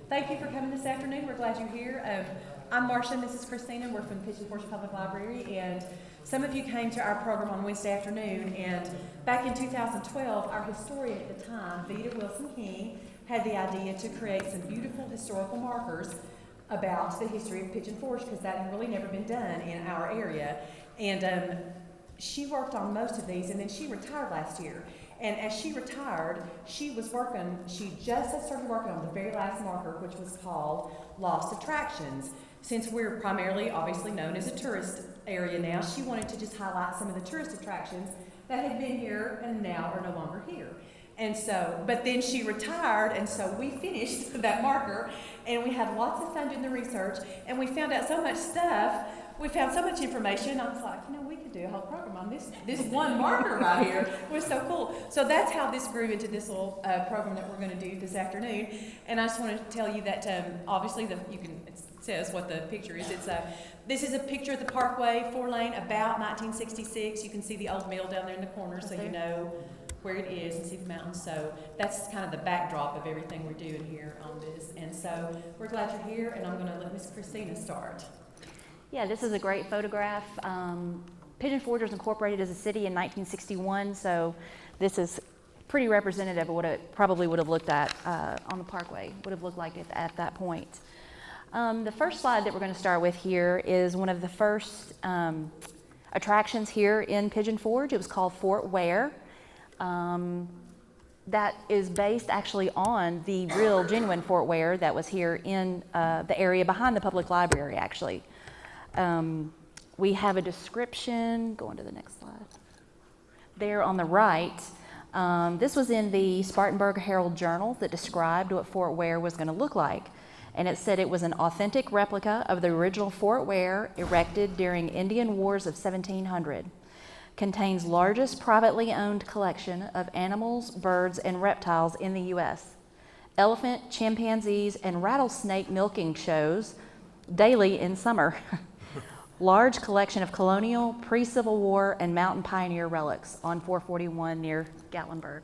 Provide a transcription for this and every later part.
Thank you for coming this afternoon. We're glad you're here. I'm Marcia and this is Christina. We're from Pigeon Forge Public Library, and some of you came to our program on Wednesday afternoon, and back in 2012, our historian at the time, Vita Wilson-King, had the idea to create some beautiful historical markers about the history of Pigeon Forge, because that had really never been done in our area. And she worked on most of these, and then she retired last year. And as she retired, she just had started working on the very last marker, which was called Lost Attractions. Since we're primarily, obviously, known as a tourist area now, she wanted to just highlight some of the tourist attractions that had been here and now are no longer here. And so, but then she retired, and so we finished that marker, and we had lots of fun doing the research, and we found out so much stuff. We found so much information. I was like, we could do a whole program on this one marker right here. It was so cool. So that's how this grew into this little program that we're going to do this afternoon. And I just want to tell you that obviously it says what the picture is. This is a picture of the Parkway 4-lane about 1966. You can see the old mill down there in the corner, so you know where it is and see the mountains. So that's kind of the backdrop of everything we're doing here on this. And so we're glad you're here, and I'm going to let Miss Christina start. Yeah, this is a great photograph. Pigeon Forge was incorporated as a city in 1961, so this is pretty representative of what it probably would have looked at on the Parkway, would have looked like it at that point. The first slide that we're going to start with here is one of the first attractions here in Pigeon Forge. It was called Fort Ware. That is based actually on the real, genuine Fort Ware that was here in the area behind the public library, actually. We have a description, go on to the next slide. There on the right, this was in the Spartanburg Herald Journal that described what Fort Ware was going to look like. And it said it was an authentic replica of the original Fort Ware erected during Indian Wars of 1700. Contains largest privately owned collection of animals, birds, and reptiles in the U.S. Elephant, chimpanzees, and rattlesnake milking shows daily in summer. Large collection of colonial, pre-Civil War, and mountain pioneer relics on 441 near Gatlinburg.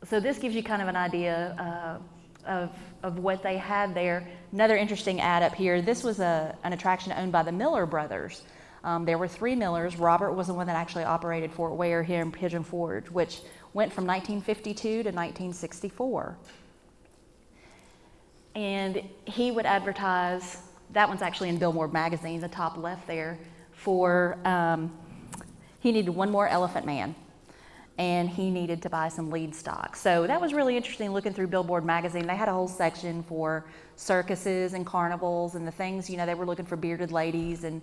So this gives you kind of an idea of what they had there. Another interesting ad up here, this was an attraction owned by the Miller brothers. There were 3 Millers. Robert was the one that actually operated Fort Ware here in Pigeon Forge, which went from 1952 to 1964. And he would advertise, that one's actually in Billboard magazine, the top left there, for he needed one more Elephant Man, and he needed to buy some lead stock. So that was really interesting looking through Billboard magazine. They had a whole section for circuses and carnivals and the things, they were looking for bearded ladies, and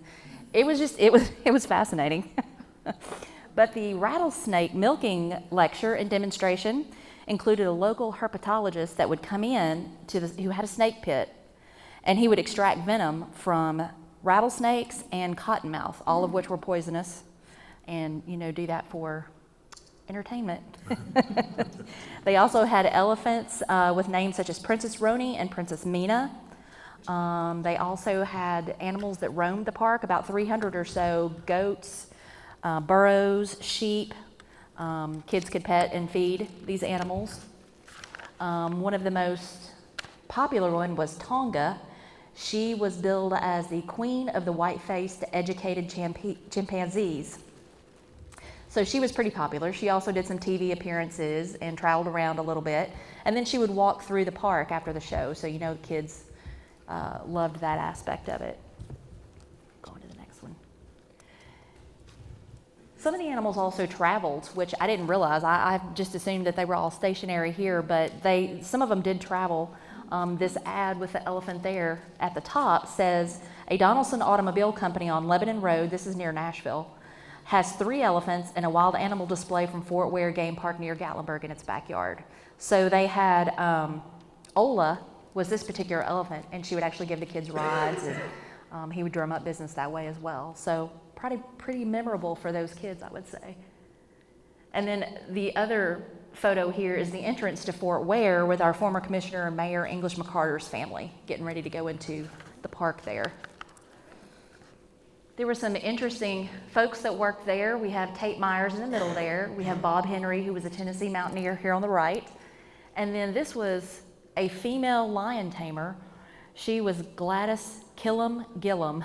it was fascinating. But the rattlesnake milking lecture and demonstration included a local herpetologist that would come in who had a snake pit, and he would extract venom from rattlesnakes and cottonmouth, all of which were poisonous, and do that for entertainment. They also had elephants with names such as Princess Roni and Princess Mina. They also had animals that roamed the park, about 300 or so, goats, burros, sheep. Kids could pet and feed these animals. One of the most popular one was Tonga. She was billed as the queen of the white-faced educated chimpanzees. So she was pretty popular. She also did some TV appearances and traveled around a little bit. And then she would walk through the park after the show. So the kids loved that aspect of it. Go on to the next one. Some of the animals also traveled, which I didn't realize. I just assumed that they were all stationary here, but some of them did travel. This ad with the elephant there at the top says, a Donaldson Automobile Company on Lebanon Road, this is near Nashville, has 3 elephants and a wild animal display from Fort Ware Game Park near Gatlinburg in its backyard. So they had, Ola was this particular elephant, and she would actually give the kids rides, and he would drum up business that way as well. So pretty memorable for those kids, I would say. And then the other photo here is the entrance to Fort Ware with our former Commissioner and Mayor English McCarter's family getting ready to go into the park there. There were some interesting folks that worked there. We have Tate Myers in the middle there. We have Bob Henry, who was a Tennessee mountaineer, here on the right. And then this was a female lion tamer. She was Gladys Killam Gillum,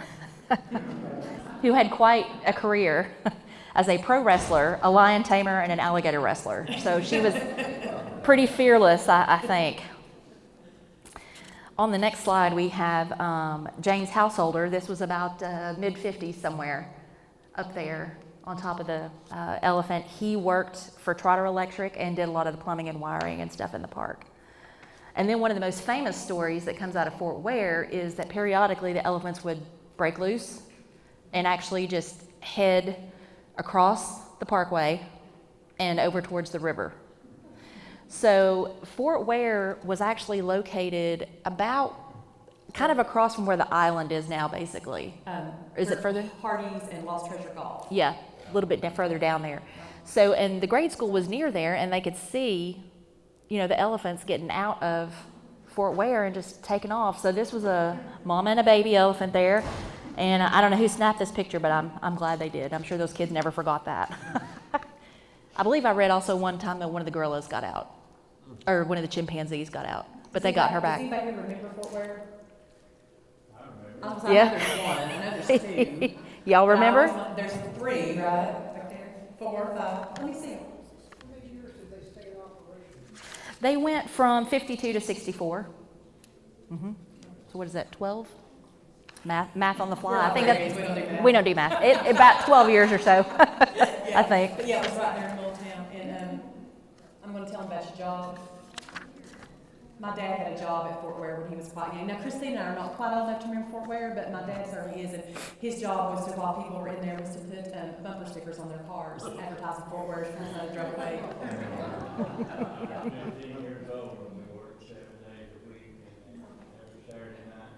who had quite a career as a pro wrestler, a lion tamer, and an alligator wrestler. So she was pretty fearless, I think. On the next slide, we have James Householder. This was about mid-50s somewhere up there on top of the elephant. He worked for Trotter Electric and did a lot of the plumbing and wiring and stuff in the park. And then one of the most famous stories that comes out of Fort Ware is that periodically the elephants would break loose and actually just head across the parkway and over towards the river. So Fort Ware was actually located about kind of across from where the island is now, basically. Is it further? Hardee's and Lost Treasure Golf. Yeah, a little bit further down there. So, and the grade school was near there, and they could see, the elephants getting out of Fort Ware and just taking off. So this was a mama and a baby elephant there. And I don't know who snapped this picture, but I'm glad they did. I'm sure those kids never forgot that. I believe I read also one time that one of the gorillas got out, or one of the chimpanzees got out, but they got her back. Does anybody remember Fort Ware? I know Yeah. there's one. I know there's two. Y'all remember? There's 3, right? Back there. 4, 5. Let me see. They went from 52 to 64. So what is that, 12? Math on the fly. I think we don't do math. About 12 years or so, I think. But yeah, it was right there in the little town. And I'm going to tell him about your job. My dad had a job at Fort Ware when he was quite young. Now, Christina and I are not quite old enough to remember Fort Ware, but my dad certainly is. And his job was to, while people were in there, was to put bumper stickers on their cars advertising Fort Ware as another drug away. 15 years old when we worked 7 days a week, and every Saturday night,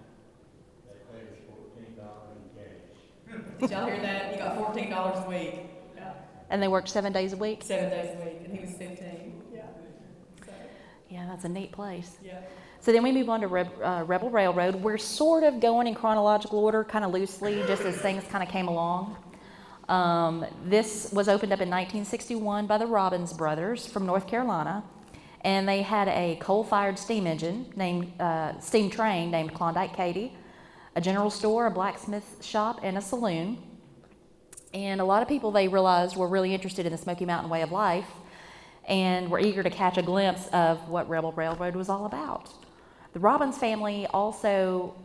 they paid us $14 in cash. Did y'all hear that? You got $14 a week. Yeah. And they worked 7 days a week? 7 days a week, and he was 15. Yeah. So, Yeah, that's a neat place. yeah. So then we move on to Rebel Railroad. We're sort of going in chronological order, kind of loosely, just as things kind of came along. This was opened up in 1961 by the Robbins brothers from North Carolina, and they had a coal-fired steam engine steam train named Klondike Katy, a general store, a blacksmith shop, and a saloon. And a lot of people, they realized, were really interested in the Smoky Mountain way of life and were eager to catch a glimpse of what Rebel Railroad was all about. The Robbins family also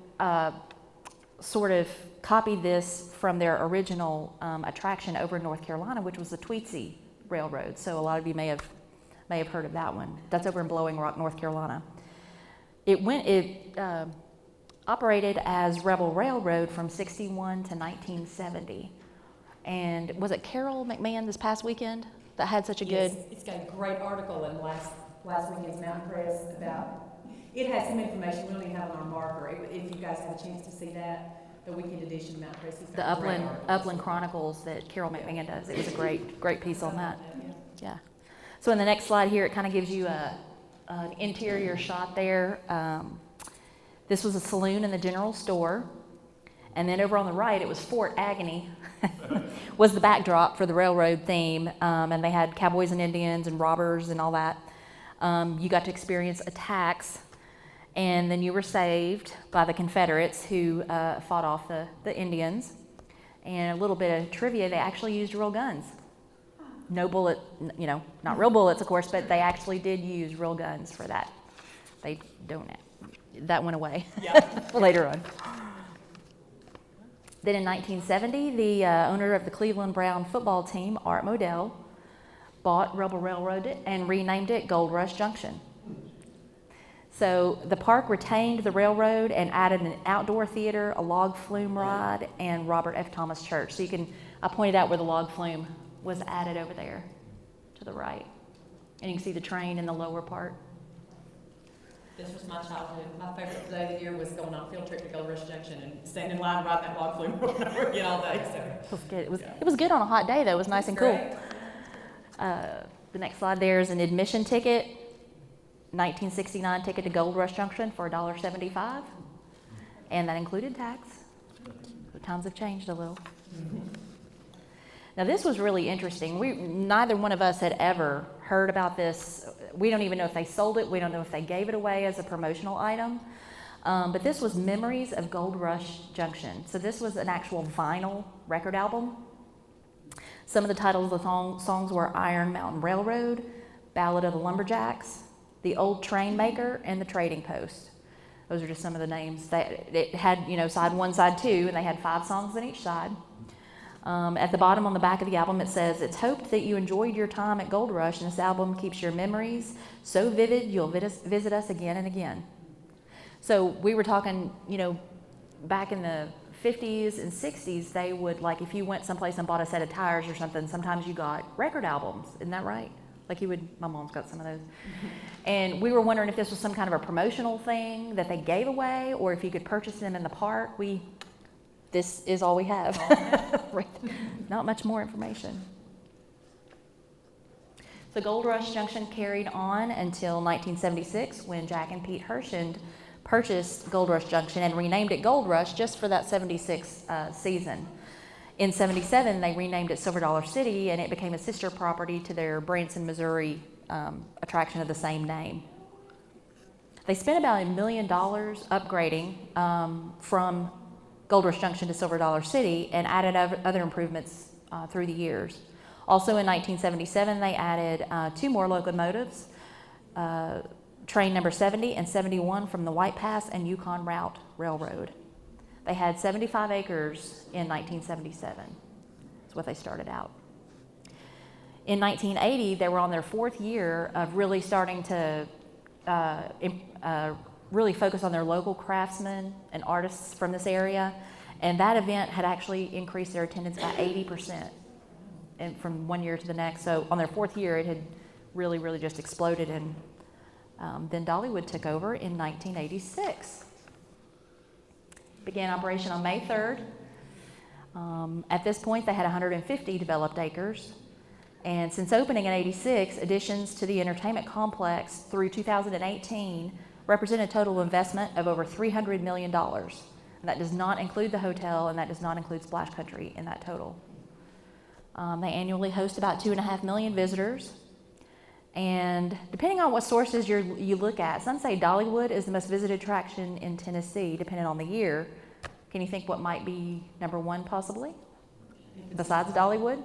sort of copied this from their original attraction over in North Carolina, which was the Tweetsie Railroad. So a lot of you may have heard of that one. That's over in Blowing Rock, North Carolina. It operated as Rebel Railroad from 61 to 1970. And was it Carol McMahon this past weekend that had such a good... Yes, it's got a great article in last weekend's Mountain Press about... It has some information we don't even have on our marker. If you guys have a chance to see that, the weekend edition of Mountain Press. The Upland Chronicles that Carol McMahon does. It was a great piece on that. Yeah. So in the next slide here, it kind of gives you an interior shot there. This was a saloon in the general store. And then over on the right, it was Fort Agony, was the backdrop for the railroad theme. And they had cowboys and Indians and robbers and all that. You got to experience attacks. And then you were saved by the Confederates who fought off the Indians. And a little bit of trivia, they actually used real guns. No bullet, not real bullets, of course, but they actually did use real guns for that. They don't, that went away later on. Then in 1970, the owner of the Cleveland Brown football team, Art Modell, bought Rebel Railroad and renamed it Gold Rush Junction. So the park retained the railroad and added an outdoor theater, a log flume ride, and Robert F. Thomas Church. So I pointed out where the log flume was added over there to the right. And you can see the train in the lower part. This was my childhood. My favorite day of the year was going on a field trip to Gold Rush Junction and standing in line riding that log flume again all day. So. It was good. It was good on a hot day, though. It was nice and cool. The next slide there is an admission ticket. 1969 ticket to Gold Rush Junction for $1.75, and that included tax. So times have changed a little. Now this was really interesting. Neither one of us had ever heard about this. We don't even know if they sold it. We don't know if they gave it away as a promotional item. But this was Memories of Gold Rush Junction. So this was an actual vinyl record album. Some of the titles of the songs were Iron Mountain Railroad, Ballad of the Lumberjacks, The Old Train Maker, and The Trading Post. Those are just some of the names. It had, side 1, side 2, and they had 5 songs on each side. At the bottom on the back of the album, it says, "It's hoped that you enjoyed your time at Gold Rush, and this album keeps your memories so vivid you'll visit us again and again." So we were talking, back in the 50s and 60s, they would, like, if you went someplace and bought a set of tires or something, sometimes you got record albums. Isn't that right? Like my mom's got some of those. And we were wondering if this was some kind of a promotional thing that they gave away, or if you could purchase them in the park. This is all we have. Right. Not much more information. So Gold Rush Junction carried on until 1976, when Jack and Pete Hershend purchased Gold Rush Junction and renamed it Gold Rush just for that 76 season. In 77, they renamed it Silver Dollar City, and it became a sister property to their Branson, Missouri attraction of the same name. They spent about $1 million upgrading from Gold Rush Junction to Silver Dollar City and added other improvements through the years. Also in 1977, they added 2 more locomotives, train number 70 and 71 from the White Pass and Yukon Route Railroad. They had 75 acres in 1977. That's what they started out. In 1980, they were on their 4th year of really starting to really focus on their local craftsmen and artists from this area. And that event had actually increased their attendance by 80% from one year to the next. So on their 4th year, it had really, really just exploded. And then Dollywood took over in 1986. Began operation on May 3rd. At this point, they had 150 developed acres. And since opening in 86, additions to the entertainment complex through 2018 represent a total investment of over $300 million. And that does not include the hotel, and that does not include Splash Country in that total. They annually host about 2.5 million visitors. And depending on what sources you look at, some say Dollywood is the most visited attraction in Tennessee, depending on the year. Can you think what might be number 1 possibly, besides Dollywood?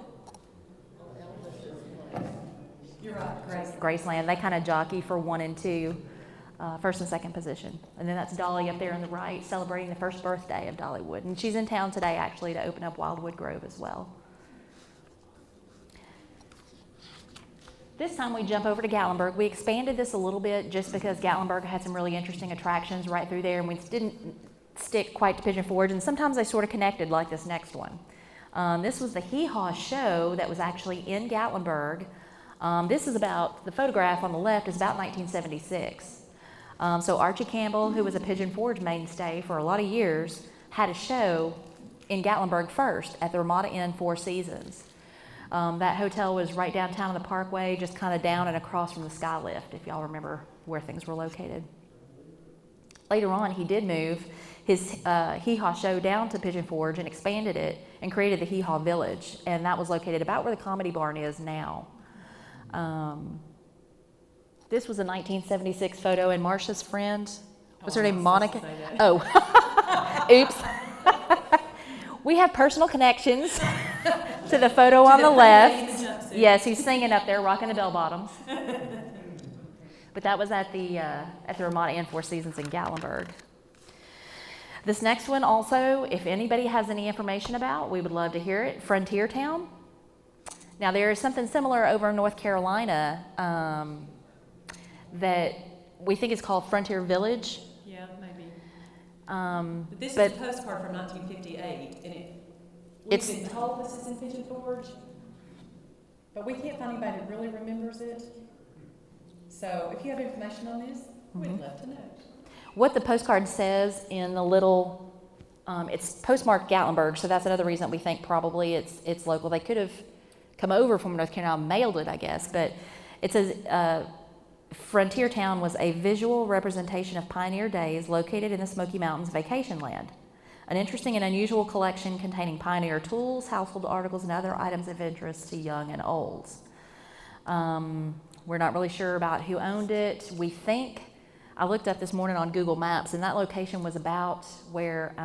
You're right, Graceland. They kind of jockey for 1 and 2, first and second position. And then that's Dolly up there on the right, celebrating the first birthday of Dollywood. And she's in town today, actually, to open up Wildwood Grove as well. This time we jump over to Gatlinburg. We expanded this a little bit just because Gatlinburg had some really interesting attractions right through there, and we didn't stick quite to Pigeon Forge, and sometimes they sort of connected like this next one. This was the Hee Haw show that was actually in Gatlinburg. This is about, the photograph on the left is about 1976. So Archie Campbell, who was a Pigeon Forge mainstay for a lot of years, had a show in Gatlinburg first at the Ramada Inn, 4 Seasons. That hotel was right downtown on the Parkway, just kind of down and across from the Skylift, if y'all remember where things were located. Later on, he did move his Hee Haw show down to Pigeon Forge and expanded it and created the Hee Haw Village, and that was located about where the Comedy Barn is now. This was a 1976 photo, and Marcia's friend, what's her name, Monica? Oh, oops. We have personal connections to the photo on the left. Yes, he's singing up there, rocking the bell bottoms. But that was at the Ramada Inn, 4 Seasons in Gatlinburg. This next one also, if anybody has any information about, we would love to hear it. Frontier Town. Now there is something similar over in North Carolina that we think is called Frontier Village. Yeah, maybe. But this is a postcard from 1958, and we've been told this is in Pigeon Forge, but we can't find anybody that really remembers it. So if you have information on this, we'd love to know. What the postcard says in the little, it's postmarked Gatlinburg, so that's another reason we think probably it's local. They could have come over from North Carolina, mailed it, I guess, but it says Frontier Town was a visual representation of pioneer days located in the Smoky Mountains vacation land. An interesting and unusual collection containing pioneer tools, household articles, and other items of interest to young and olds. We're not really sure about who owned it. We think, I looked up this morning on Google Maps, and that location was about where,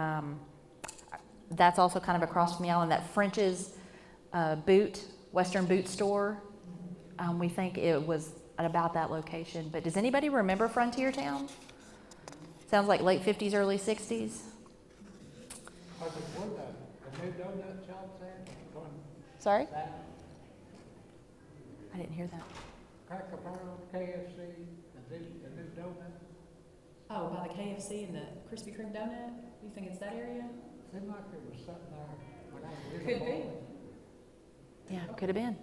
that's also kind of across from the island, that French's Western boot store. We think it was at about that location. But does anybody remember Frontier Town? Sounds like late 50s, early 60s. Was it where the new donut shop's at? Sorry? That I didn't hear that. Cracker Barrel, KFC, the new donut? Oh, by the KFC and the Krispy Kreme donut? You think it's that area? Seemed like there was something there when I was Could little be. boy. Yeah, could have been.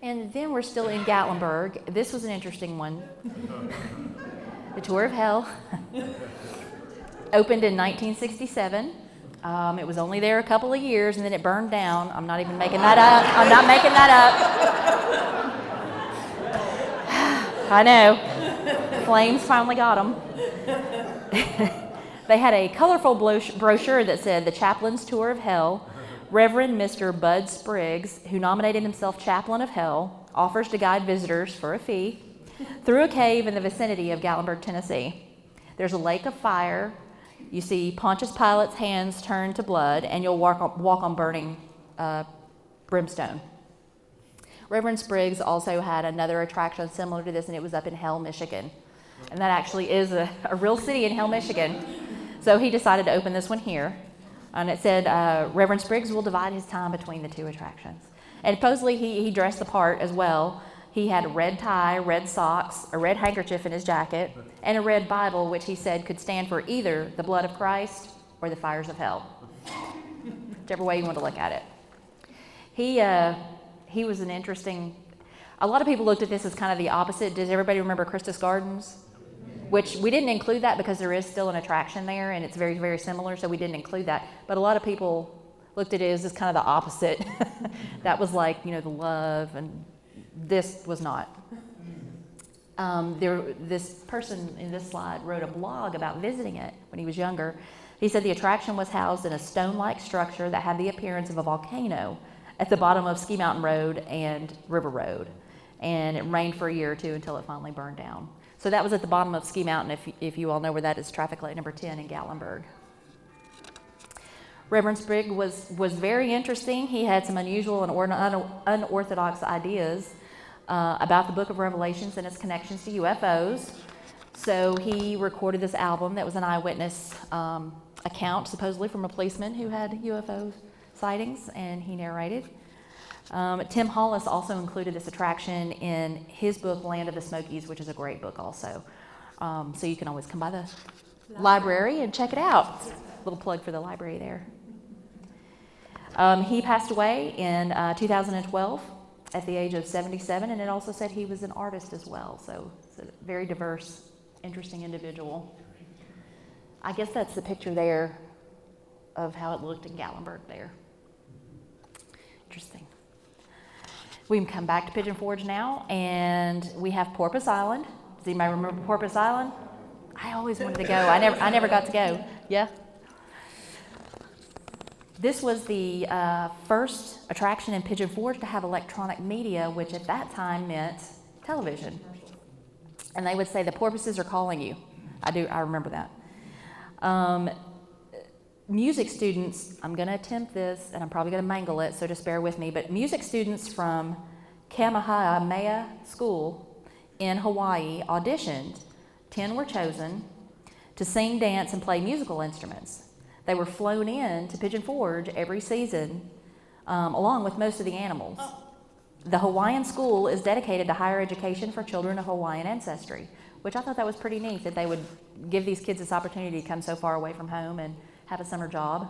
And then we're still in Gatlinburg. This was an interesting one. The Tour of Hell opened in 1967. It was only there a couple of years, and then it burned down. I'm not even making that up. I'm not making that up. I know. Flames finally got them. They had a colorful brochure that said, "The Chaplain's Tour of Hell. Reverend Mr. Bud Spriggs, who nominated himself Chaplain of Hell, offers to guide visitors for a fee through a cave in the vicinity of Gatlinburg, Tennessee. There's a lake of fire. You see Pontius Pilate's hands turn to blood, and you'll walk on burning brimstone." Reverend Spriggs also had another attraction similar to this, and it was up in Hell, Michigan. And that actually is a real city in Hell, Michigan. So he decided to open this one here. And it said, Reverend Spriggs will divide his time between the two attractions. And supposedly he dressed the part as well. He had a red tie, red socks, a red handkerchief in his jacket, and a red Bible, which he said could stand for either the blood of Christ or the fires of hell. Whichever way you want to look at it. He was an interesting, a lot of people looked at this as kind of the opposite. Does everybody remember Christus Gardens? Which we didn't include that because there is still an attraction there, and it's very, very similar, so we didn't include that. But a lot of people looked at it as kind of the opposite. That was like, the love, and this was not. This person in this slide wrote a blog about visiting it when he was younger. He said the attraction was housed in a stone-like structure that had the appearance of a volcano at the bottom of Ski Mountain Road and River Road. And it rained for a year or two until it finally burned down. So that was at the bottom of Ski Mountain, if you all know where that is, traffic light number 10 in Gatlinburg. Reverend Spriggs was very interesting. He had some unusual and unorthodox ideas about the book of Revelations and its connections to UFOs. So he recorded this album that was an eyewitness account, supposedly from a policeman who had UFO sightings, and he narrated. Tim Hollis also included this attraction in his book, Land of the Smokies, which is a great book also. So you can always come by the library and check it out. Little plug for the library there. He passed away in 2012 at the age of 77, and it also said he was an artist as well. So it's a very diverse, interesting individual. I guess that's the picture there of how it looked in Gatlinburg there. Interesting. We can come back to Pigeon Forge now, and we have Porpoise Island. Does anybody remember Porpoise Island? I always wanted to go. I never got to go. Yeah? This was the first attraction in Pigeon Forge to have electronic media, which at that time meant television. And they would say, "The porpoises are calling you." I remember that. Music students, I'm going to attempt this, and I'm probably going to mangle it, so just bear with me, but music students from Kamehameha School in Hawaii auditioned. 10 were chosen to sing, dance, and play musical instruments. They were flown in to Pigeon Forge every season, along with most of the animals. The Hawaiian school is dedicated to higher education for children of Hawaiian ancestry, which I thought that was pretty neat, that they would give these kids this opportunity to come so far away from home and have a summer job.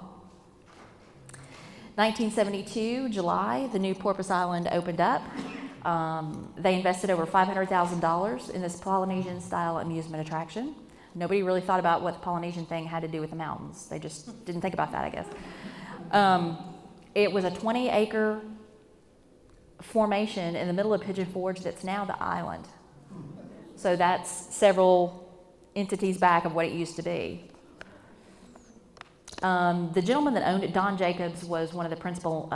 1972, July, the new Porpoise Island opened up. They invested over $500,000 in this Polynesian-style amusement attraction. Nobody really thought about what the Polynesian thing had to do with the mountains. They just didn't think about that, I guess. It was a 20-acre formation in the middle of Pigeon Forge that's now the island. So that's several entities back of what it used to be. The gentleman that owned it, Don Jacobs, was one of the principal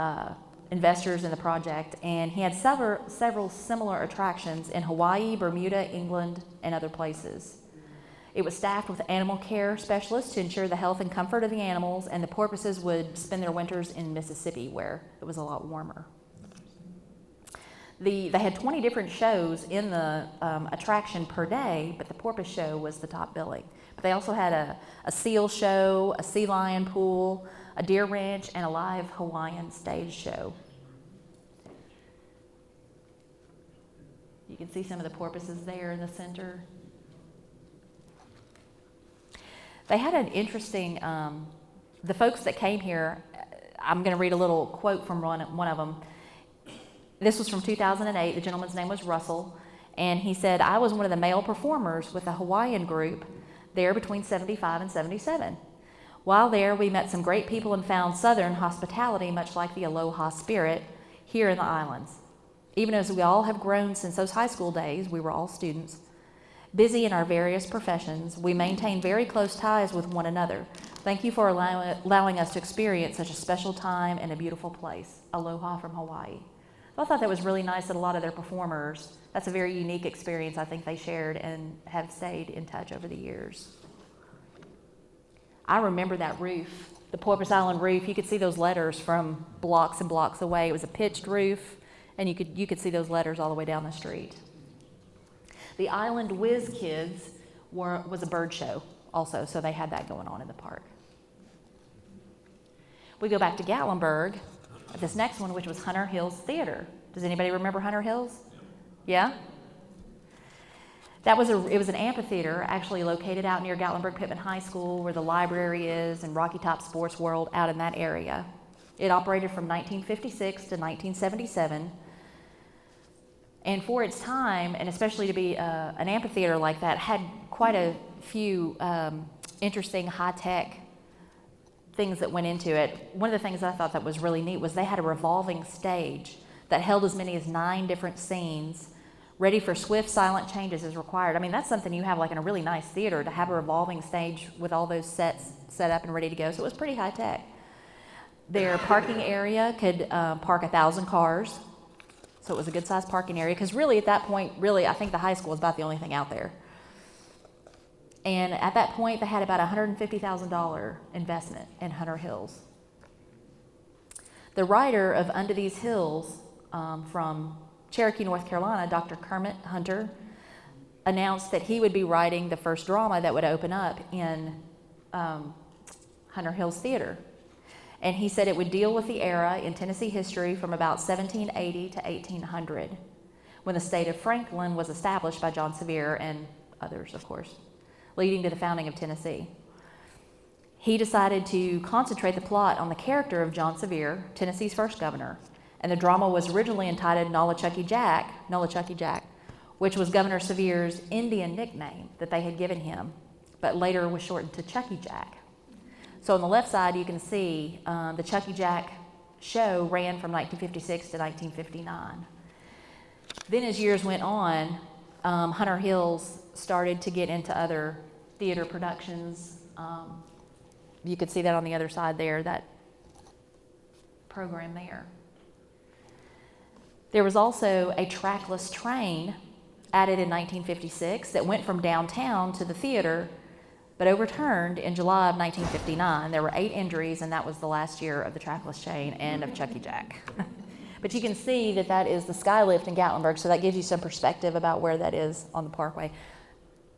investors in the project, and he had several similar attractions in Hawaii, Bermuda, England, and other places. It was staffed with animal care specialists to ensure the health and comfort of the animals, and the porpoises would spend their winters in Mississippi, where it was a lot warmer. They had 20 different shows in the attraction per day, but the porpoise show was the top billing. But they also had a seal show, a sea lion pool, a deer ranch, and a live Hawaiian stage show. You can see some of the porpoises there in the center. They had an interesting, the folks that came here, I'm going to read a little quote from one of them. This was from 2008. The gentleman's name was Russell, and he said, "I was one of the male performers with a Hawaiian group there between 75 and 77. While there, we met some great people and found Southern hospitality, much like the aloha spirit, here in the islands. Even as we all have grown since those high school days, we were all students, busy in our various professions, we maintain very close ties with one another. Thank you for allowing us to experience such a special time and a beautiful place. Aloha from Hawaii." I thought that was really nice that a lot of their performers, that's a very unique experience I think they shared and have stayed in touch over the years. I remember that roof, the Porpoise Island roof. You could see those letters from blocks and blocks away. It was a pitched roof, and you could see those letters all the way down the street. The Island Whiz Kids was a bird show also, so they had that going on in the park. We go back to Gatlinburg, this next one, which was Hunter Hills Theater. Does anybody remember Hunter Hills? Yeah? It was an amphitheater actually located out near Gatlinburg Pittman High School, where the library is, and Rocky Top Sports World, out in that area. It operated from 1956 to 1977. And for its time, and especially to be an amphitheater like that, had quite a few interesting high-tech things that went into it. One of the things I thought that was really neat was they had a revolving stage that held as many as 9 different scenes, ready for swift, silent changes as required. I mean, that's something you have like in a really nice theater, to have a revolving stage with all those sets set up and ready to go. So it was pretty high-tech. Their parking area could park 1,000 cars. So it was a good-sized parking area, because really at that point, I think the high school was about the only thing out there. And at that point, they had about $150,000 investment in Hunter Hills. The writer of Under These Hills from Cherokee, North Carolina, Dr. Kermit Hunter, announced that he would be writing the first drama that would open up in Hunter Hills Theater. And he said it would deal with the era in Tennessee history from about 1780 to 1800, when the state of Franklin was established by John Sevier and others, of course, leading to the founding of Tennessee. He decided to concentrate the plot on the character of John Sevier, Tennessee's first governor, and the drama was originally entitled Nolichucky Jack, which was Governor Sevier's Indian nickname that they had given him, but later was shortened to Chucky Jack. So on the left side, you can see the Chucky Jack show ran from 1956 to 1959. Then as years went on, Hunter Hills started to get into other theater productions. You could see that on the other side there, that program there. There was also a trackless train added in 1956 that went from downtown to the theater, but overturned in July of 1959. There were 8 injuries, and that was the last year of the trackless train and of Chucky Jack. But you can see that that is the Skylift in Gatlinburg, so that gives you some perspective about where that is on the parkway.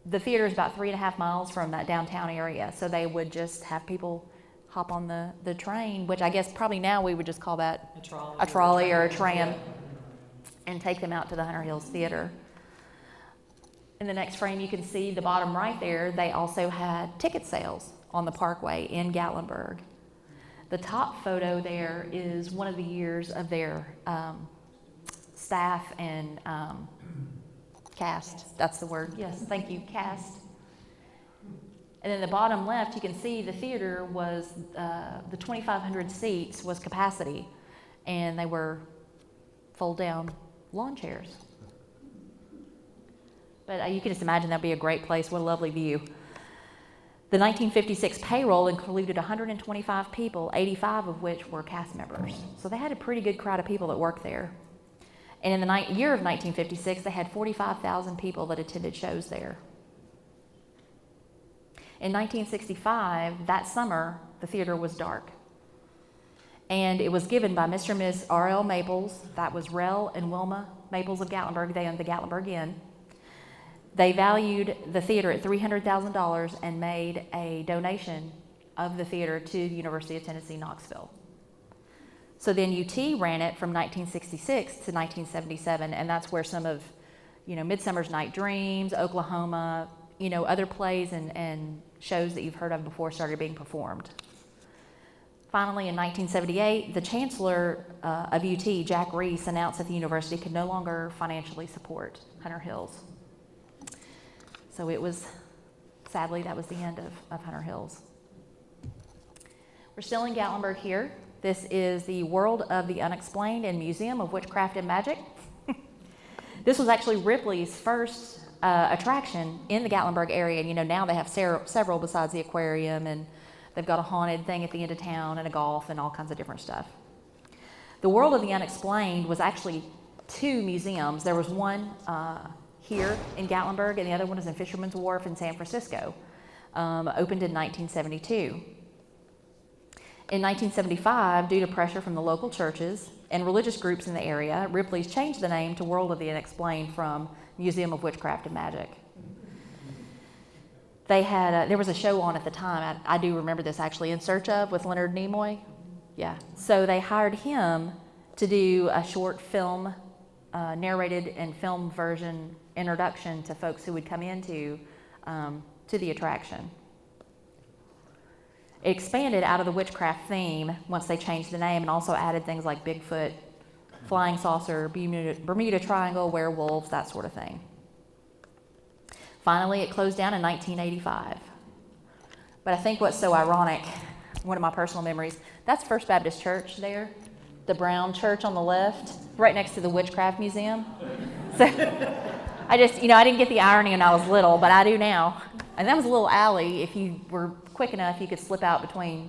The theater is about 3.5 miles from that downtown area, so they would just have people hop on the train, which I guess probably now we would just call that a trolley or a tram, and take them out to the Hunter Hills Theater. In the next frame, you can see the bottom right there, they also had ticket sales on the parkway in Gatlinburg. The top photo there is one of the years of their staff and cast. That's the word. Yes, thank you, cast. And then the bottom left, you can see the theater was, the 2,500 seats was capacity, and they were fold-down lawn chairs. But you can just imagine that'd be a great place. What a lovely view. The 1956 payroll included 125 people, 85 of which were cast members. So they had a pretty good crowd of people that worked there. And in the year of 1956, they had 45,000 people that attended shows there. In 1965, that summer, the theater was dark. And it was given by Mr. and Miss R.L. Maples. That was Rel and Wilma Maples of Gatlinburg. They owned the Gatlinburg Inn. They valued the theater at $300,000 and made a donation of the theater to the University of Tennessee, Knoxville. So then UT ran it from 1966 to 1977, and that's where some of, Midsummer's Night Dreams, Oklahoma, other plays and shows that you've heard of before started being performed. Finally, in 1978, the chancellor of UT, Jack Reese, announced that the university could no longer financially support Hunter Hills. So it was, sadly, that was the end of Hunter Hills. We're still in Gatlinburg here. This is the World of the Unexplained and Museum of Witchcraft and Magic. This was actually Ripley's first attraction in the Gatlinburg area. And now they have several besides the aquarium, and they've got a haunted thing at the end of town and a golf and all kinds of different stuff. The World of the Unexplained was actually 2 museums. There was one here in Gatlinburg, and the other one is in Fisherman's Wharf in San Francisco, opened in 1972. In 1975, due to pressure from the local churches and religious groups in the area, Ripley's changed the name to World of the Unexplained from Museum of Witchcraft and Magic. They had, there was a show on at the time, I do remember this actually, In Search Of, with Leonard Nimoy. Yeah, so they hired him to do a short film, narrated and film version introduction to folks who would come into to the attraction. It expanded out of the witchcraft theme once they changed the name and also added things like Bigfoot, flying saucer, Bermuda Triangle, werewolves, that sort of thing. Finally, it closed down in 1985. But I think what's so ironic, one of my personal memories, that's First Baptist Church there, the brown church on the left, right next to the Witchcraft Museum. So I didn't get the irony when I was little, but I do now. And that was a little alley. If you were quick enough, you could slip out between,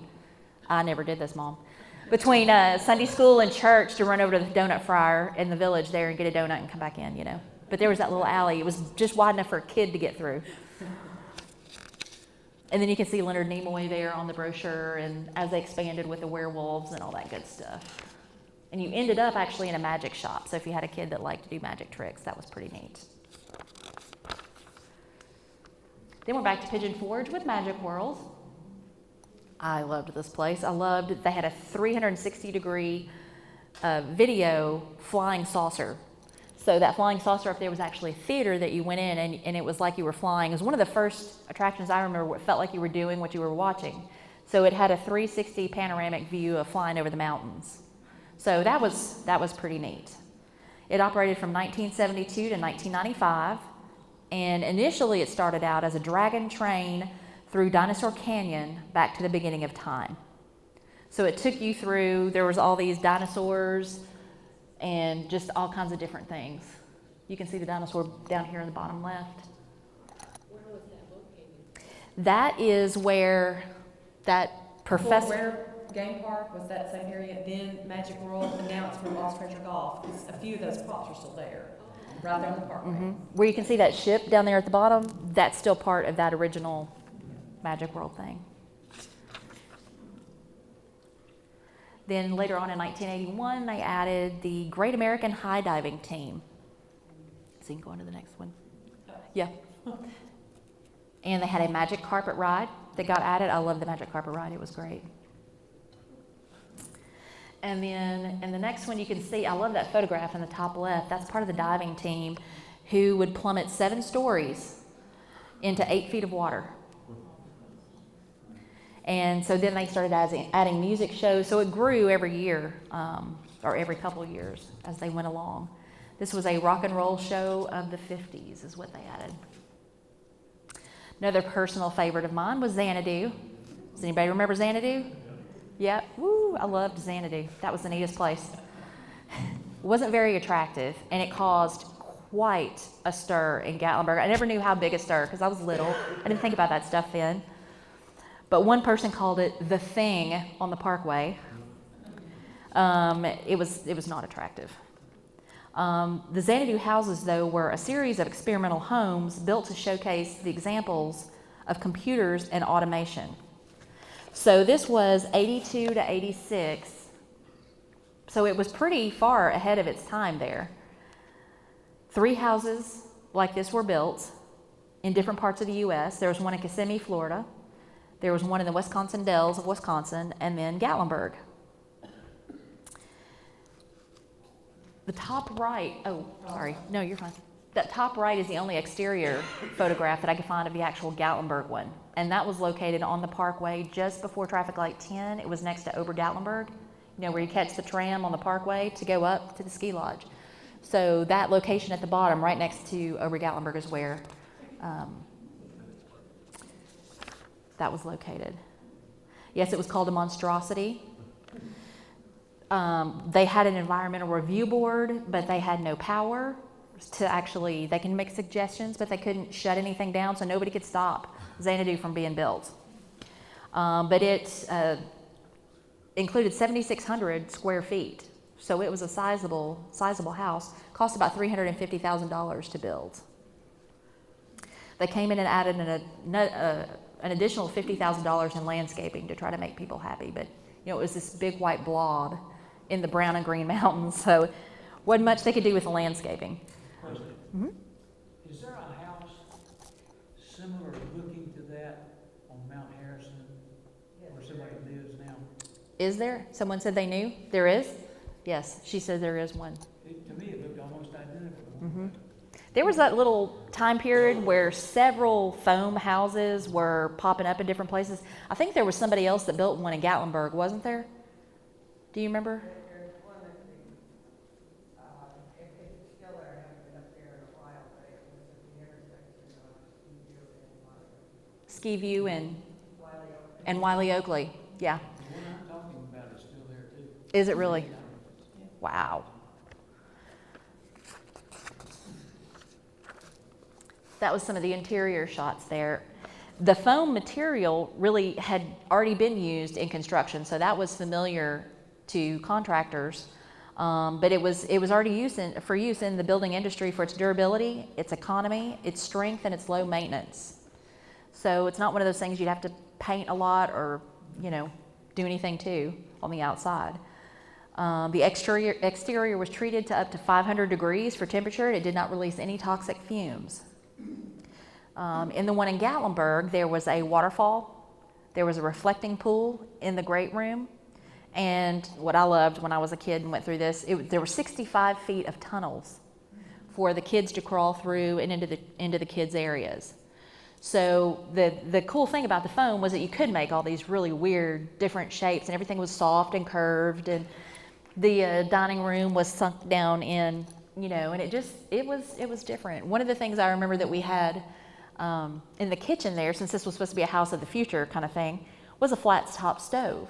I never did this, Mom, between Sunday school and church to run over to the donut fryer in the village there and get a donut and come back in, But there was that little alley. It was just wide enough for a kid to get through. And then you can see Leonard Nimoy there on the brochure, and as they expanded with the werewolves and all that good stuff. And you ended up actually in a magic shop. So if you had a kid that liked to do magic tricks, that was pretty neat. Then we're back to Pigeon Forge with Magic World. I loved this place. They had a 360-degree video flying saucer. So that flying saucer up there was actually a theater that you went in, and it was like you were flying. It was one of the first attractions I remember where it felt like you were doing what you were watching. So it had a 360 panoramic view of flying over the mountains. So that was pretty neat. It operated from 1972 to 1995, and initially it started out as a dragon train through Dinosaur Canyon back to the beginning of time. So it took you through, there was all these dinosaurs and just all kinds of different things. You can see the dinosaur down here in the bottom left. Where was that located? That is where that professor... Where Game Park was that same area, then Magic World, and now it's where Lost Treasure Golf. A few of those props are still there, right there on the parkway. Mm-hmm. Where you can see that ship down there at the bottom, that's still part of that original Magic World thing. Then later on in 1981, they added the Great American High Diving Team. So you can go on to the next one. Yeah. And they had a magic carpet ride that got added. I love the magic carpet ride. It was great. And then in the next one you can see, I love that photograph in the top left. That's part of the diving team who would plummet 7 stories into 8 feet of water. And so then they started adding music shows. So it grew every year, or every couple of years as they went along. This was a rock and roll show of the 50s is what they added. Another personal favorite of mine was Xanadu. Does anybody remember Xanadu? Yeah, woo, I loved Xanadu. That was the neatest place. It wasn't very attractive, and it caused quite a stir in Gatlinburg. I never knew how big a stir because I was little. I didn't think about that stuff then. But one person called it the thing on the parkway. It was not attractive. The Xanadu houses, though, were a series of experimental homes built to showcase the examples of computers and automation. So this was 82 to 86. So it was pretty far ahead of its time there. 3 houses like this were built in different parts of the U.S. There was one in Kissimmee, Florida. There was one in the Wisconsin Dells of Wisconsin, and then Gatlinburg. The top right, oh, sorry, no, you're fine. That top right is the only exterior photograph that I could find of the actual Gatlinburg one. And that was located on the parkway just before traffic light 10. It was next to Ober-Gatlinburg, you know, where you catch the tram on the parkway to go up to the ski lodge. So that location at the bottom, right next to Ober-Gatlinburg, is where that was located. Yes, it was called a monstrosity. They had an environmental review board, but they had no power to actually, they can make suggestions, but they couldn't shut anything down, so nobody could stop Xanadu from being built. But it included 7,600 square feet, so it was a sizable house. Cost about $350,000 to build. They came in and added an additional $50,000 in landscaping to try to make people happy, but you know, it was this big white blob in the brown and green mountains, so wasn't much they could do with the landscaping. President, Mm-hmm. is there a house similar looking to that on Mount Harrison where somebody lives now? Is there? Someone said they knew? There is? Yes, she said there is one. To me, it looked almost identical. Mm-hmm. There was that little time period where several foam houses were popping up in different places. I think there was somebody else that built one in Gatlinburg, wasn't there? Do you remember? There's one at the, it's still there, I haven't been up there in a while, but it was at the intersection of Ski View and Wiley Oak. Wiley Oakley. Yeah. The one I'm talking about is still there too. Is it really? Wow. That was some of the interior shots there. The foam material really had already been used in construction, so that was familiar to contractors. But it was already used for use in the building industry for its durability, its economy, its strength, and its low maintenance. So it's not one of those things you'd have to paint a lot or, you know, do anything to on the outside. The exterior was treated to up to 500 degrees for temperature, and it did not release any toxic fumes. In the one in Gatlinburg, there was a waterfall, there was a reflecting pool in the great room, and what I loved when I was a kid and went through this, there were 65 feet of tunnels for the kids to crawl through and into the kids' areas. So the cool thing about the foam was that you could make all these really weird different shapes, and everything was soft and curved, and the dining room was sunk down in, you know, and it was different. One of the things I remember that we had in the kitchen there, since this was supposed to be a house of the future kind of thing, was a flat top stove.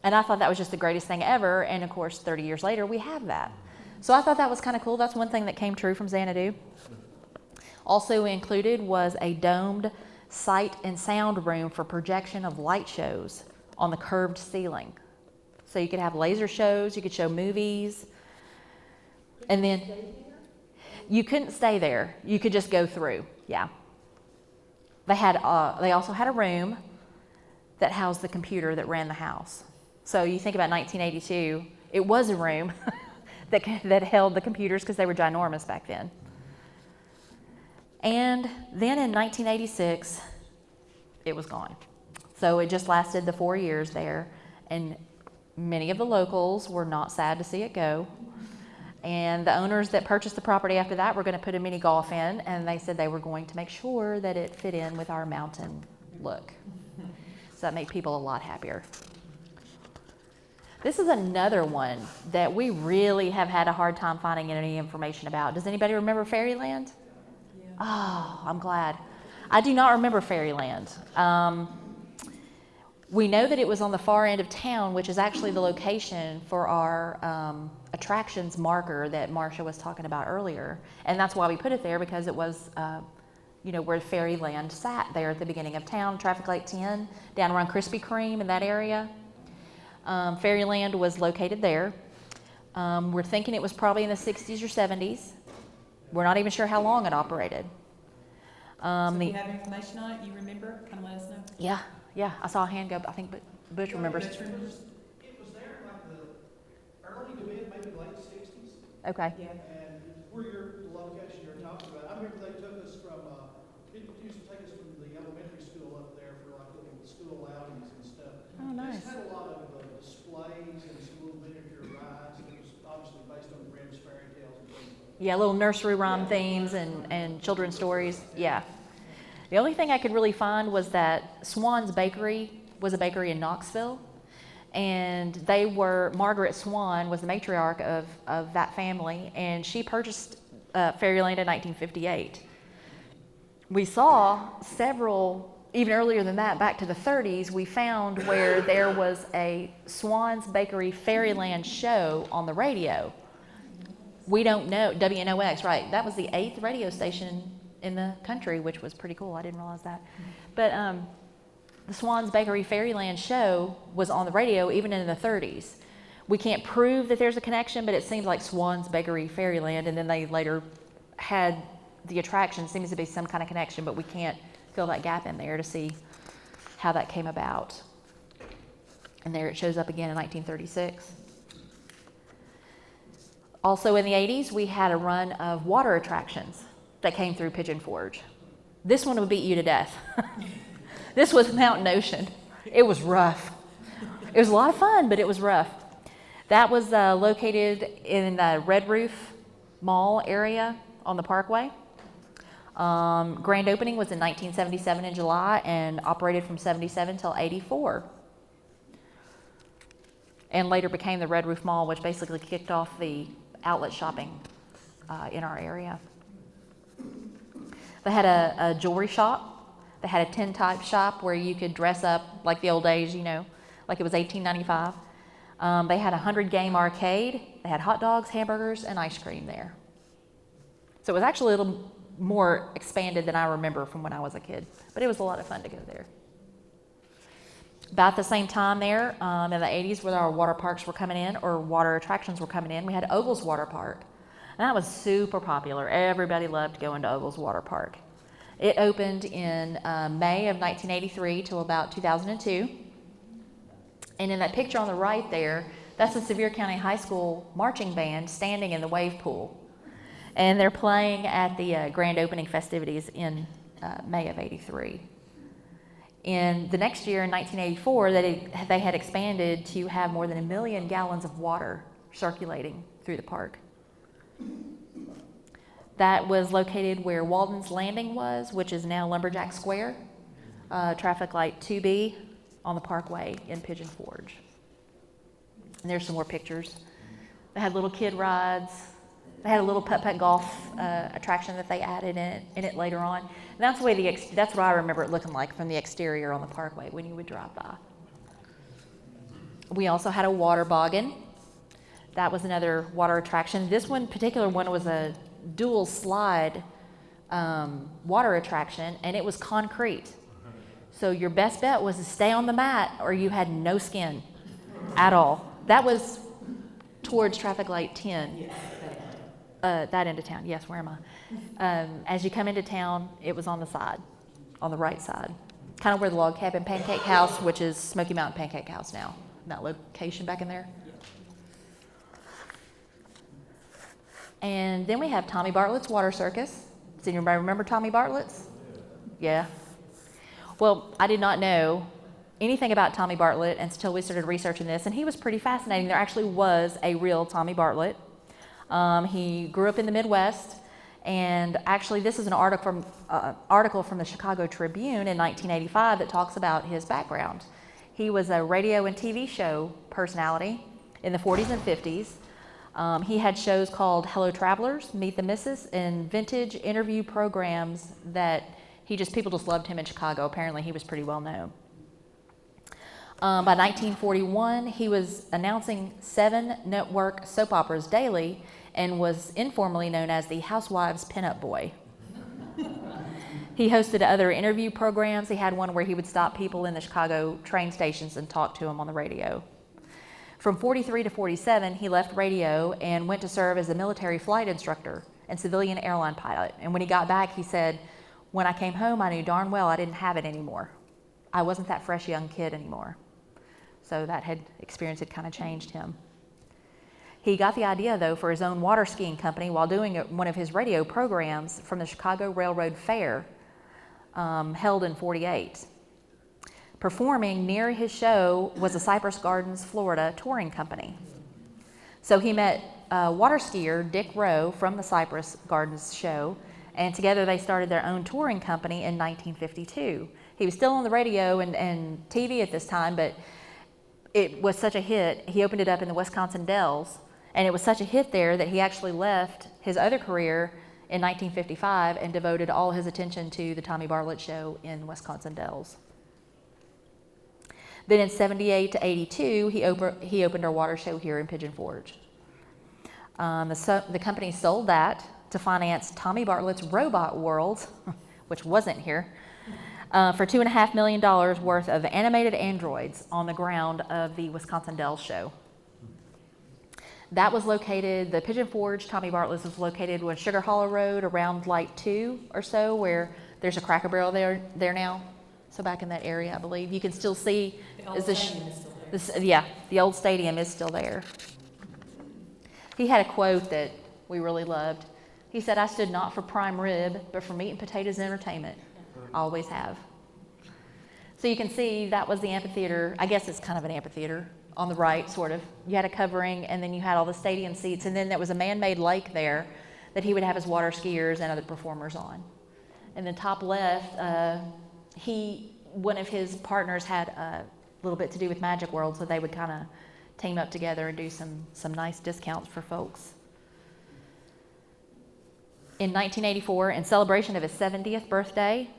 And I thought that was just the greatest thing ever, and of course 30 years later we have that. So I thought that was kind of cool. That's one thing that came true from Xanadu. Also included was a domed sight and sound room for projection of light shows on the curved ceiling. So you could have laser shows, you could show movies, and then you couldn't stay there. You could just go through, yeah. They also had a room that housed the computer that ran the house. So you think about 1982, it was a room that held the computers because they were ginormous back then. And then in 1986, it was gone. So it just lasted the 4 years there, and many of the locals were not sad to see it go. And the owners that purchased the property after that were going to put a mini golf in, and they said they were going to make sure that it fit in with our mountain look. So that made people a lot happier. This is another one that we really have had a hard time finding any information about. Does anybody remember Fairyland? Yeah. Oh, I'm glad. I do not remember Fairyland. We know that it was on the far end of town, which is actually the location for our attractions marker that Marcia was talking about earlier. And that's why we put it there, because it was where Fairyland sat there at the beginning of town, traffic light 10, down around Krispy Kreme in that area. Fairyland was located there. We're thinking it was probably in the 60s or 70s. We're not even sure how long it operated. So if you have information on it, you remember, kind of let us know. Yeah, I saw a hand go, I think Butch remembers. Butch remembers? It was there in like the early to mid, maybe late 60s. Okay. Yeah. And where the location you're talking about, I remember they took us from, people used to take us from the elementary school up there for like little school outings and stuff. Oh, nice. It had a lot of displays and some little miniature rides. It was obviously based on Grimm's fairy tales and things like that. Yeah, little nursery rhyme themes and children's stories. Yeah. The only thing I could really find was that Swan's Bakery was a bakery in Knoxville. And Margaret Swan was the matriarch of that family, and she purchased Fairyland in 1958. We saw several, even earlier than that, back to the 30s, we found where there was a Swan's Bakery Fairyland show on the radio. We don't know, WNOX, right? That was the 8th radio station in the country, which was pretty cool. I didn't realize that. But the Swan's Bakery Fairyland show was on the radio even in the 30s. We can't prove that there's a connection, but it seems like Swan's Bakery Fairyland, and then they later had the attraction. Seems to be some kind of connection, but we can't fill that gap in there to see how that came about. And there it shows up again in 1936. Also in the 80s, we had a run of water attractions that came through Pigeon Forge. This one would beat you to death. This was Mountain Ocean. It was rough. It was a lot of fun, but it was rough. That was located in the Red Roof Mall area on the Parkway. Grand opening was in 1977 in July and operated from 77 till 84. And later became the Red Roof Mall, which basically kicked off the outlet shopping in our area. They had a jewelry shop. They had a tin-type shop where you could dress up like the old days, like it was 1895. They had a 100-game arcade. They had hot dogs, hamburgers, and ice cream there. So it was actually a little more expanded than I remember from when I was a kid. But it was a lot of fun to go there. About the same time there, in the 80s, where our water parks were coming in, or water attractions were coming in, we had Ogle's Water Park. And that was super popular. Everybody loved going to Ogle's Water Park. It opened in May of 1983 till about 2002. And in that picture on the right there, that's the Sevier County High School marching band standing in the wave pool. And they're playing at the grand opening festivities in May of 83. In the next year, in 1984, they had expanded to have more than 1 million gallons of water circulating through the park. That was located where Walden's Landing was, which is now Lumberjack Square, traffic light 2B on the Parkway in Pigeon Forge. And there's some more pictures. They had little kid rides. They had a little putt-putt golf attraction that they added in it later on. And that's the way that's what I remember it looking like from the exterior on the Parkway when you would drive by. We also had a water boggin. That was another water attraction. This particular one was a dual slide water attraction, and it was concrete. So your best bet was to stay on the mat or you had no skin at all. That was towards traffic light 10. That end of town. Yes, where am I? As you come into town, it was on the side, on the right side. Kind of where the Log Cabin Pancake House, which is Smoky Mountain Pancake House now. That location back in there. And then we have Tommy Bartlett's Water Circus. Does anybody remember Tommy Bartlett's? Yeah. Well, I did not know anything about Tommy Bartlett until we started researching this, and he was pretty fascinating. There actually was a real Tommy Bartlett. He grew up in the Midwest, and actually this is an article from the Chicago Tribune in 1985 that talks about his background. He was a radio and TV show personality in the 40s and 50s. He had shows called Hello Travelers, Meet the Missus, and vintage interview programs that people just loved him in Chicago. Apparently he was pretty well known. By 1941, he was announcing 7 network soap operas daily and was informally known as the Housewives Pinup Boy. He hosted other interview programs. He had one where he would stop people in the Chicago train stations and talk to them on the radio. From 43 to 47, he left radio and went to serve as a military flight instructor and civilian airline pilot. And when he got back, he said, "When I came home, I knew darn well I didn't have it anymore. I wasn't that fresh young kid anymore." So that experience had kind of changed him. He got the idea, though, for his own water skiing company while doing one of his radio programs from the Chicago Railroad Fair, held in 48. Performing near his show was the Cypress Gardens, Florida touring company. So he met water skier Dick Rowe from the Cypress Gardens show, and together they started their own touring company in 1952. He was still on the radio and TV at this time, but it was such a hit, he opened it up in the Wisconsin Dells, and it was such a hit there that he actually left his other career in 1955 and devoted all his attention to the Tommy Bartlett Show in Wisconsin Dells. Then in 78 to 82, he opened our water show here in Pigeon Forge. The company sold that to finance Tommy Bartlett's Robot World, which wasn't here, for $2.5 million worth of animated androids on the ground of the Wisconsin Dells show. That was located, the Pigeon Forge, Tommy Bartlett's, was located on Sugar Hollow Road around Light 2 or so, where there's a Cracker Barrel there now. So back in that area, I believe. You can still see, The old stadium is still there. yeah, the old stadium is still there. He had a quote that we really loved. He said, "I stood not for prime rib, but for meat and potatoes entertainment. Always have." So you can see that was the amphitheater. I guess it's kind of an amphitheater on the right, sort of. You had a covering, and then you had all the stadium seats, and then there was a man-made lake there that he would have his water skiers and other performers on. In the top left, one of his partners had a little bit to do with Magic World, so they would kind of team up together and do some nice discounts for folks. In 1984, in celebration of his 70th birthday,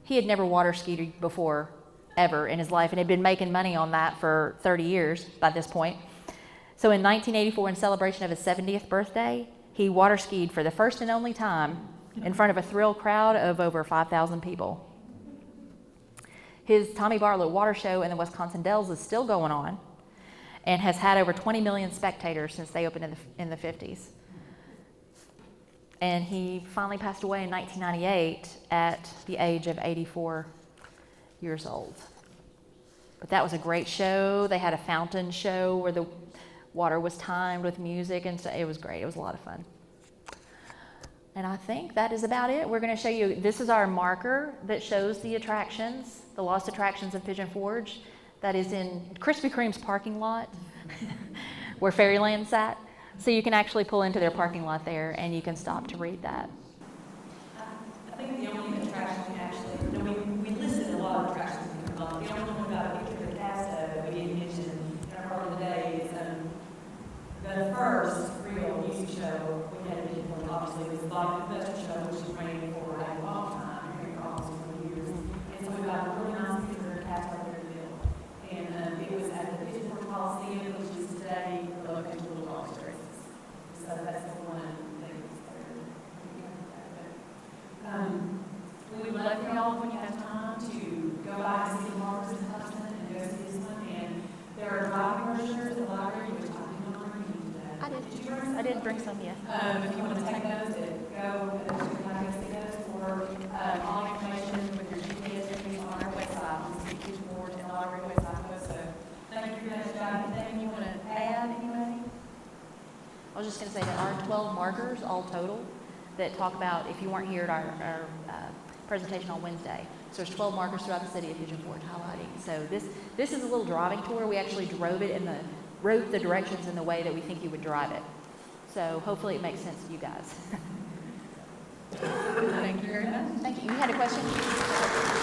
he had never water skied before, ever in his life, and had been making money on that for 30 years by this point. So in 1984, in celebration of his 70th birthday, he water skied for the first and only time in front of a thrilled crowd of over 5,000 people. His Tommy Bartlett Water Show in the Wisconsin Dells is still going on and has had over 20 million spectators since they opened in the 50s. And he finally passed away in 1998 at the age of 84 years old. But that was a great show. They had a fountain show where the water was timed with music, and so it was great. It was a lot of fun. And I think that is about it. We're going to show you, this is our marker that shows the attractions, the lost attractions of Pigeon Forge. That is in Krispy Kreme's parking lot where Fairyland sat. So you can actually pull into their parking lot there and you can stop to read that. I think the only attraction we actually, we listed a lot of attractions in the month. The only one about a picture of the cast of we didn't mention in our part of the day is the first real music show we had in Pigeon Forge, obviously, was the Bobby Festival show, which was running for a long time, here for almost 20 years. And so we got a really nice picture of the cast out there in the middle. And it was at the Pigeon Forge Coliseum, which is today the location of Little Rock Races. So that's the one thing that's there. We would love for y'all, when you have time, to go by and see the markers in Hudson and go see this one. And there are driving brochures at the library, which I did not bring you today. I did. Did you bring some? I did bring some, yeah. If you want to take those, go see those, or all information with your GPS and everything on our website, on the Pigeon Forge and library website. So thank you for that, John. Anything you want to add, anybody? I was just going to say there are 12 markers all total that talk about, if you weren't here at our presentation on Wednesday. So there's 12 markers throughout the city of Pigeon Forge highlighting. So this is a little driving tour. We actually drove it wrote the directions in the way that we think you would drive it. So hopefully it makes sense to you guys. Thank you very much. Thank you. You had a question?